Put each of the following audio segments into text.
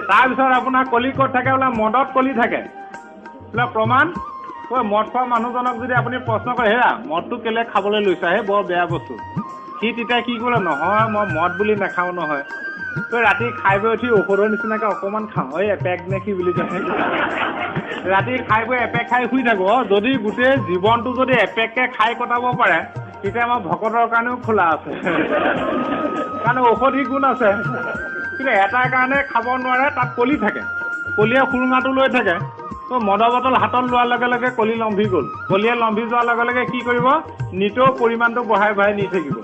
তাৰপিছত আপোনাৰ কলি ক'ত থাকে বোলে মদত কলি থাকে বোলে প্ৰমাণ মদ খোৱা মানুহজনক যদি আপুনি প্ৰশ্ন কৰে হেৰা মদটো কেলে খাবলৈ লৈছা হে বৰ বেয়া বস্তু সি তেতিয়া কি ক'লে নহয় মই মদ বুলি নাখাওঁ নহয় তই ৰাতি খাই বৈ উঠি ঔষধৰ নিচিনাকৈ অকণমান খাওঁ এই এপেক নে কি বুলি কয় ৰাতি খাই বৈ এপেক খাই শুই থাকোঁ যদি গোটেই জীৱনটো যদি এপেককৈ খাই কটাব পাৰে তেতিয়া আমাৰ ভকতৰ কাৰণেও খোলা আছে কাৰণ ঔষধি গুণ আছে কিন্তু এটাৰ কাৰণে খাব নোৱাৰে তাত কলি থাকে কলিয়ে সুৰুঙাটো লৈ থাকে তো মদৰ বটল হাতত লোৱাৰ লগে লগে কলি লম্ভি গ'ল কলিয়ে লম্ভি যোৱাৰ লগে লগে কি কৰিব নিতৌ পৰিমাণটো বঢ়াই বঢ়াই নি থাকিব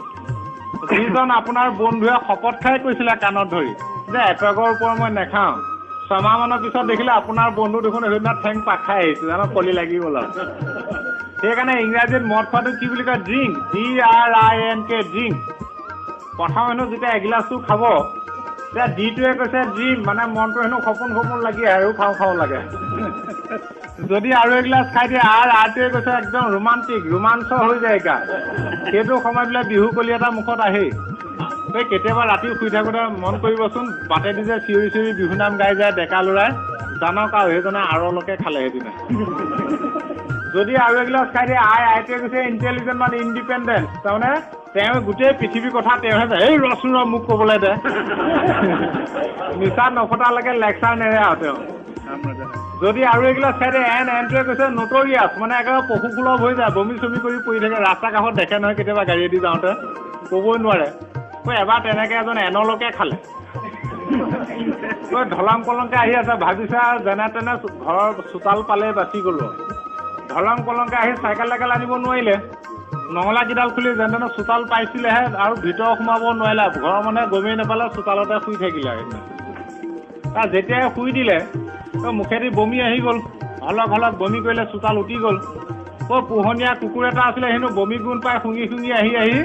যিজন আপোনাৰ বন্ধুৱে শপত খাই কৈছিলে কাণত ধৰি যে এপেকৰ ওপৰত মই নাখাওঁ ছমাহমানৰ পিছত দেখিলে আপোনাৰ বন্ধু দেখোন সেইদিনা ঠেং পাক খাই আহিছে জানো কলি লাগি গ'ল আৰু সেইকাৰণে ইংৰাজীত মদ খোৱাটো কি বুলি কয় ড্ৰিংক DRINK ড্ৰিংক প্ৰথম হেনো যেতিয়া এগিলাচটো খাব তেতিয়া ডিটোৱে কৈছে ড্ৰিম মানে মনটো হেনো সপোন সপোন লাগি আৰু খাওঁ খাওঁ লাগে যদি আৰু এগিলাচ খাই দিয়ে আৰটোৱে কৈছে একদম ৰোমান্টিক ৰোমাঞ্চ হৈ যায় গা সেইটো সময় বোলে বিহু কলি এটা মুখত আহেই তই কেতিয়াবা ৰাতি শুই থাকোঁতে মন কৰিবচোন বাটেদি যে চিঞৰি চিঞৰি বিহু নাম গাই যায় ডেকা ল'ৰাই জানক আৰু সেইজনে আৰলৈকে খালে সেইদিনা যদি আৰু এগিলাচ খাই দিয়ে আইটোৱে কৈছে ইণ্টেলিজেণ্ট মানে ইণ্ডিপেণ্ডেণ্ট তাৰমানে তেওঁ গোটেই পৃথিৱীৰ কথা তেওঁহে যায় এই ৰচোন ৰ মোক ক'বলৈ দে নিচা নফটালৈকে লেকচাৰ নেৰে আৰু তেওঁ যদি আৰু এগিলাচ খাই দিয়ে এনটোৱে কৈছে নটৰিয়াছ মানে একেবাৰে পশুসুলভ হৈ যায় বমি চমি কৰি পৰি থাকে ৰাস্তা কাষত দেখে নহয় কেতিয়াবা গাড়ীয়েদি যাওঁতে ক'বই নোৱাৰে এবাৰ তেনেকৈ এজন এনলৈকে খালে ধলং পলংকে আহি আছে ভাবিছা যেনে তেনে ঘৰৰ চোতাল পালে বাচি গ'লো ধলং পলংকে আহি চাইকেল টাইকেল আনিব নোৱাৰিলে নঙলাকেইডাল খুলি যেনে তেনে চোতাল পাইছিলেহে আৰু ভিতৰ সোমাব নোৱাৰিলে ঘৰৰ মানুহে গমেই নাপালে চোতালতে শুই থাকিলে তাৰ যেতিয়াই শুই দিলে মুখেদি বমি আহি গ'ল অলপ অলপ বমি কৰিলে চোতাল উঠি গ'ল পোহনীয়া কুকুৰ এটা আছিলে হেনো বমি গুণ পাই শুঙি শুঙি আহি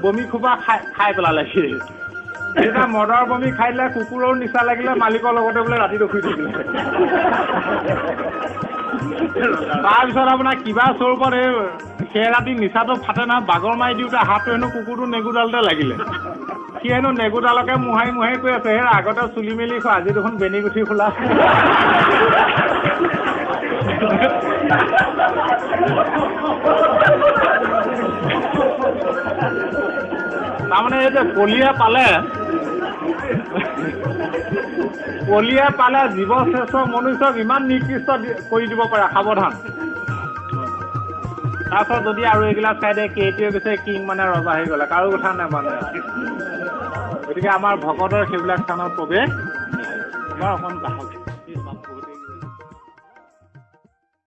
বমি খোপা খাই পেলালে সি এতিয়া মদৰ বমি খাই দিলে কুকুৰৰ নিচা লাগিলে মালিকৰ লগতে বোলে ৰাতিটো শুই থাকিলে তাৰপিছত আপোনাৰ কিবা স্বৰূপত এই সেই ৰাতি নিচাটো ফাটে নহয় বাগৰ মাৰি দিওঁতে হাতটো হেনো কুকুৰটো নেগুডালতে লাগিলে সি হেনো নেগুডালকে মোহাৰি মোহাৰি কৈ আছে সেই আগতে চুলি মেলি খোৱা আজি দেখোন বেনি গুঠি খোলা তাৰমানে এই যে কলিয়ে পালে জীৱশ্ৰেষ্ঠ মনুষ্যক ইমান নিকৃষ্ট কৰি দিব পাৰে সাৱধান তাৰপিছত যদি আৰু এগিলাচ খাই দিয়ে কেইটোৱে গৈছে কিং মানে ৰজা হৈ গ'লে কাৰো কথা নামানে গতিকে আমাৰ ভকতৰ সেইবিলাক স্থানত প্ৰৱেশ অকণ বাহক